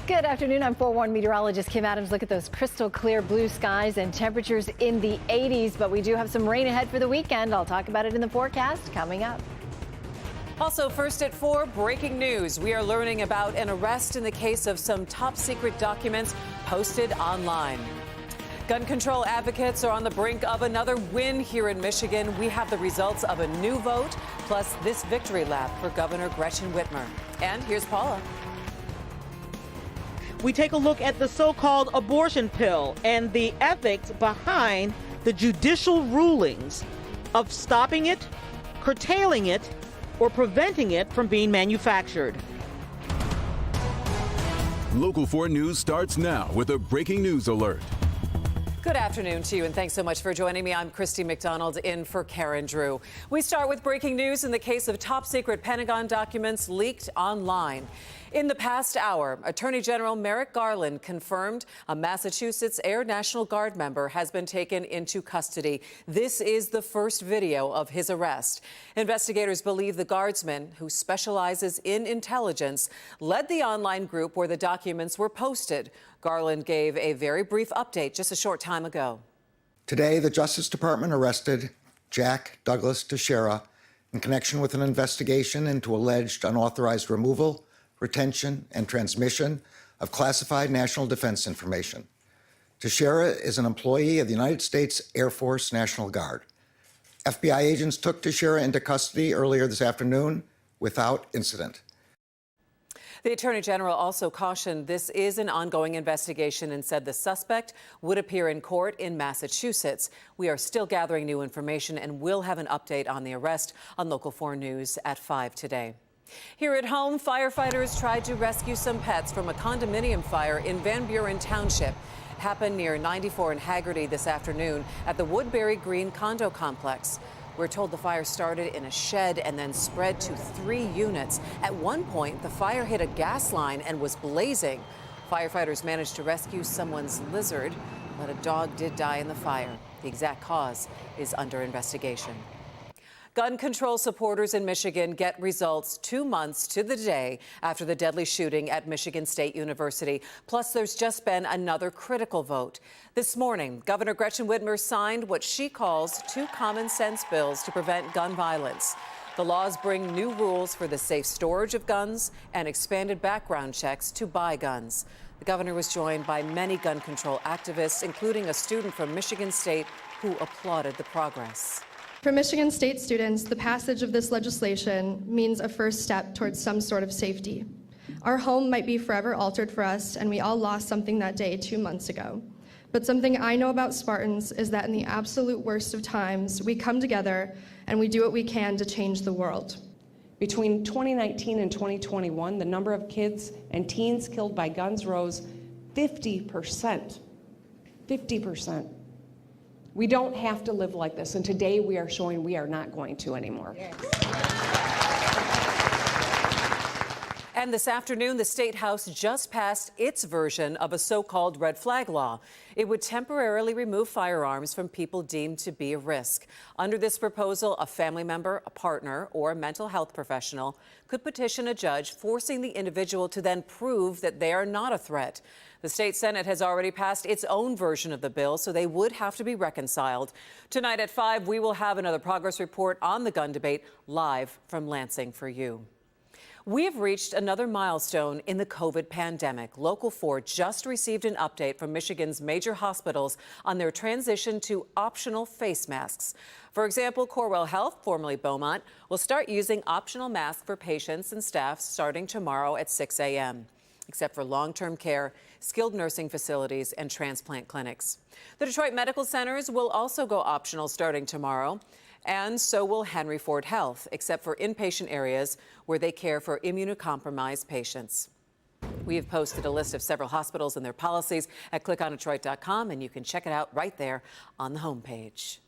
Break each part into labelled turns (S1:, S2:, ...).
S1: Good afternoon. I'm forewarned meteorologist Kim Adams. Look at those crystal clear blue skies and temperatures in the 80s, but we do have some rain ahead for the weekend. I'll talk about it in the forecast coming up.
S2: Also, first at 4, breaking news. We are learning about an arrest in the case of some top secret documents posted online. Gun control advocates are on the brink of another win here in Michigan. We have the results of a new vote, plus this victory lap for Governor Gretchen Whitmer. And here's Paula.
S3: We take a look at the so-called abortion pill and the ethics behind the judicial rulings of stopping it, curtailing it, or preventing it from being manufactured.
S4: Local 4 News starts now with a breaking news alert.
S2: Good afternoon to you, and thanks so much for joining me. I'm Christy McDonald in for Karen Drew. We start with breaking news in the case of top secret Pentagon documents leaked online. In the past hour, Attorney General Merrick Garland confirmed a Massachusetts Air National Guard member has been taken into custody. This is the first video of his arrest. Investigators believe the Guardsman, who specializes in intelligence, led the online group where the documents were posted. Garland gave a very brief update just a short time ago.
S5: Today, the Justice Department arrested Jack Douglas Teixeira in connection with an investigation into alleged unauthorized removal, retention, and transmission of classified national defense information. Teixeira is an employee of the United States Air Force National Guard. FBI agents took Teixeira into custody earlier this afternoon without incident.
S2: The Attorney General also cautioned this is an ongoing investigation and said the suspect would appear in court in Massachusetts. We are still gathering new information and will have an update on the arrest on Local 4 News at 5 today. Here at home, firefighters tried to rescue some pets from a condominium fire in Van Buren Township. It happened near 94 and Haggerty this afternoon at the Woodbury Green condo complex. We're told the fire started in a shed and then spread to 3 units. At one point, the fire hit a gas line and was blazing. Firefighters managed to rescue someone's lizard, but a dog did die in the fire. The exact cause is under investigation. Gun control supporters in Michigan get results 2 months to the day after the deadly shooting at Michigan State University. Plus, there's just been another critical vote. This morning, Governor Gretchen Whitmer signed what she calls 2 common sense bills to prevent gun violence. The laws bring new rules for the safe storage of guns and expanded background checks to buy guns. The governor was joined by many gun control activists, including a student from Michigan State who applauded the progress.
S6: For Michigan State students, the passage of this legislation means a first step towards some sort of safety. Our home might be forever altered for us, and we all lost something that day 2 months ago. But something I know about Spartans is that in the absolute worst of times, we come together and we do what we can to change the world.
S7: Between 2019 and 2021, the number of kids and teens killed by guns rose 50%. 50%. We don't have to live like this, and today we are showing we are not going to anymore. Yes.
S2: And this afternoon, the State House just passed its version of a so-called red flag law. It would temporarily remove firearms from people deemed to be a risk. Under this proposal, a family member, a partner, or a mental health professional could petition a judge, forcing the individual to then prove that they are not a threat. The state Senate has already passed its own version of the bill, so they would have to be reconciled. Tonight at 5, we will have another progress report on the gun debate live from Lansing for you. We have reached another milestone in the COVID pandemic. Local 4 just received an update from Michigan's major hospitals on their transition to optional face masks. For example, Corewell Health, formerly Beaumont, will start using optional masks for patients and staff starting tomorrow at 6 a.m., except for long-term care, skilled nursing facilities, and transplant clinics. The Detroit Medical Centers will also go optional starting tomorrow. And so will Henry Ford Health, except for inpatient areas where they care for immunocompromised patients. We have posted a list of several hospitals and their policies at clickondetroit.com, and you can check it out right there on the homepage.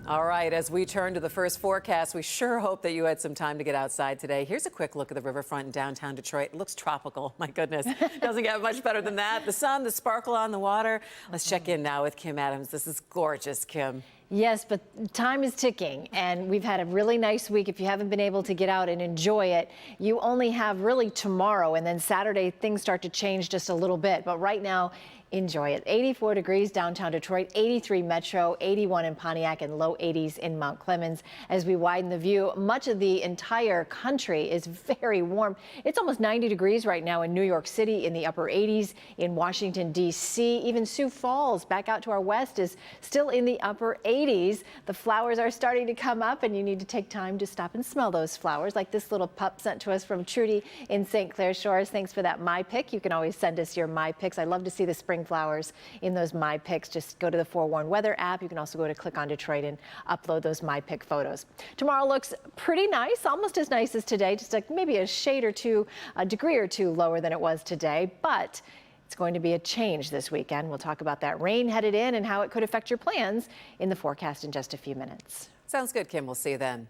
S2: All right, as we turn to the first forecast, we sure hope that you had some time to get outside today. Here's a quick look at the riverfront in downtown Detroit. It looks tropical. My goodness, doesn't get much better than that. The sun, the sparkle on the water. Let's check in now with Kim Adams. This is gorgeous, Kim.
S1: Yes, but time is ticking, and we've had a really nice week. If you haven't been able to get out and enjoy it, you only have really tomorrow, and then Saturday things start to change just a little bit. But right now, enjoy it. 84 degrees downtown Detroit, 83 Metro, 81 in Pontiac, and low 80s in Mount Clemens. As we widen the view, much of the entire country is very warm. It's almost 90 degrees right now in New York City, in the upper 80s in Washington, D.C. Even Sioux Falls, back out to our west, is still in the upper 80s. The flowers are starting to come up, and you need to take time to stop and smell those flowers, like this little pup sent to us from Trudy in St. Clair Shores. Thanks for that My Pick. You can always send us your My Picks. I love to see the spring flowers in those My Picks. Just go to the 4Warn Weather app. You can also go to Click on Detroit and upload those My Pick photos. Tomorrow looks pretty nice, almost as nice as today, just like maybe a shade or two, a degree or two lower than it was today, but it's going to be a change this weekend. We'll talk about that rain headed in and how it could affect your plans in the forecast in just a few minutes.
S2: Sounds good, Kim. We'll see you then.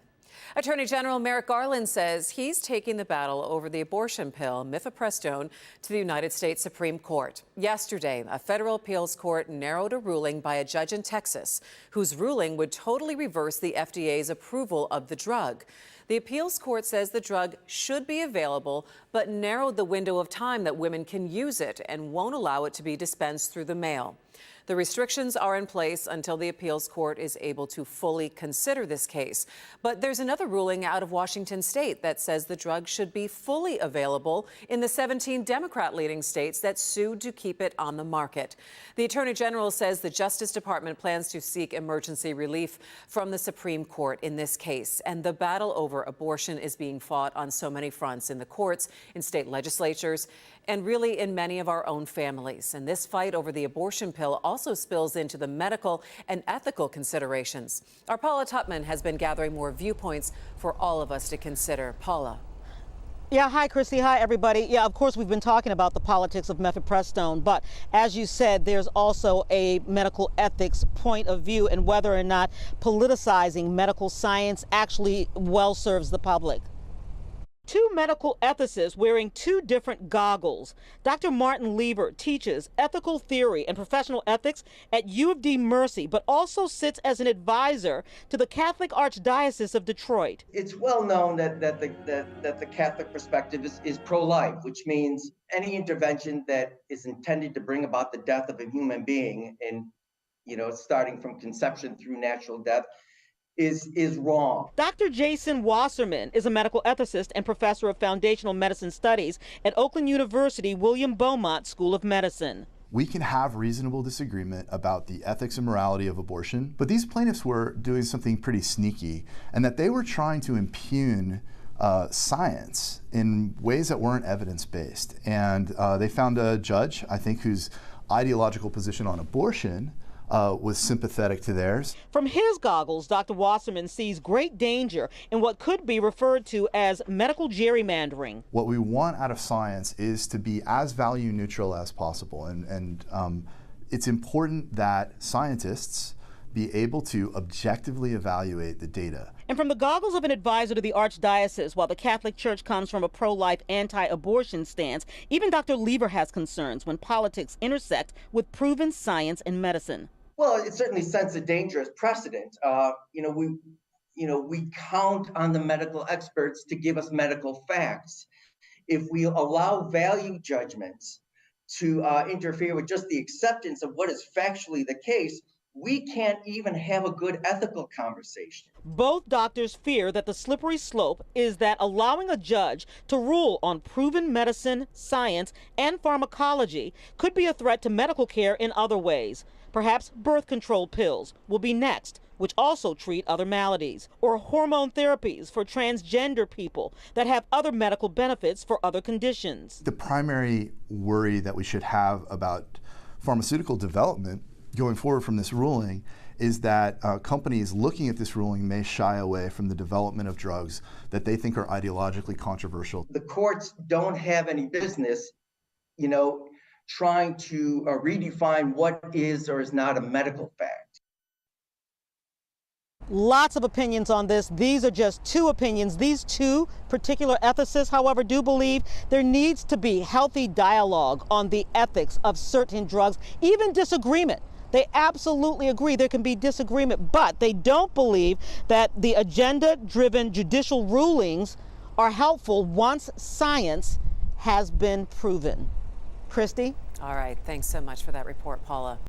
S2: Attorney General Merrick Garland says he's taking the battle over the abortion pill, mifepristone, to the United States Supreme Court. Yesterday, a federal appeals court narrowed a ruling by a judge in Texas, whose ruling would totally reverse the FDA's approval of the drug. The appeals court says the drug should be available, but narrowed the window of time that women can use it and won't allow it to be dispensed through the mail. The restrictions are in place until the appeals court is able to fully consider this case. But there's another ruling out of Washington state that says the drug should be fully available in the 17 Democrat-leading states that sued to keep it on the market. The Attorney General says the Justice Department plans to seek emergency relief from the Supreme Court in this case. And the battle over abortion is being fought on so many fronts, in the courts, in state legislatures, and really in many of our own families. And this fight over the abortion pill also spills into the medical and ethical considerations. Our Paula Tutman has been gathering more viewpoints for all of us to consider. Paula.
S3: Yeah, hi, Chrissy. Hi, everybody. Yeah, of course, we've been talking about the politics of mifepristone, but as you said, there's also a medical ethics point of view and whether or not politicizing medical science actually well serves the public. Two medical ethicists wearing two different goggles. Dr. Martin Lieber teaches ethical theory and professional ethics at U of D Mercy, but also sits as an advisor to the Catholic Archdiocese of Detroit.
S8: It's well known that the Catholic perspective is pro-life, which means any intervention that is intended to bring about the death of a human being, and starting from conception through natural death, is wrong.
S3: Dr. Jason Wasserman is a medical ethicist and professor of foundational medicine studies at Oakland University William Beaumont School of Medicine.
S9: We can have reasonable disagreement about the ethics and morality of abortion, but these plaintiffs were doing something pretty sneaky, and that they were trying to impugn science in ways that weren't evidence-based. And they found a judge, I think, whose ideological position on abortion was sympathetic to theirs.
S3: From his goggles, Dr. Wasserman sees great danger in what could be referred to as medical gerrymandering.
S9: What we want out of science is to be as value neutral as possible, and it's important that scientists be able to objectively evaluate the data.
S3: And from the goggles of an advisor to the Archdiocese, while the Catholic Church comes from a pro-life, anti-abortion stance, even Dr. Lieber has concerns when politics intersect with proven science and medicine.
S8: Well, it certainly sets a dangerous precedent. We count on the medical experts to give us medical facts. If we allow value judgments to interfere with just the acceptance of what is factually the case, we can't even have a good ethical conversation.
S3: Both doctors fear that the slippery slope is that allowing a judge to rule on proven medicine, science, and pharmacology could be a threat to medical care in other ways. Perhaps birth control pills will be next, which also treat other maladies, or hormone therapies for transgender people that have other medical benefits for other conditions.
S9: The primary worry that we should have about pharmaceutical development going forward from this ruling is that companies looking at this ruling may shy away from the development of drugs that they think are ideologically controversial.
S8: The courts don't have any business, trying to redefine what is or is not a medical fact.
S3: Lots of opinions on this. These are just two opinions. These two particular ethicists, however, do believe there needs to be healthy dialogue on the ethics of certain drugs, even disagreement. They absolutely agree there can be disagreement, but they don't believe that the agenda-driven judicial rulings are helpful once science has been proven. Christy?
S2: All right. Thanks so much for that report, Paula.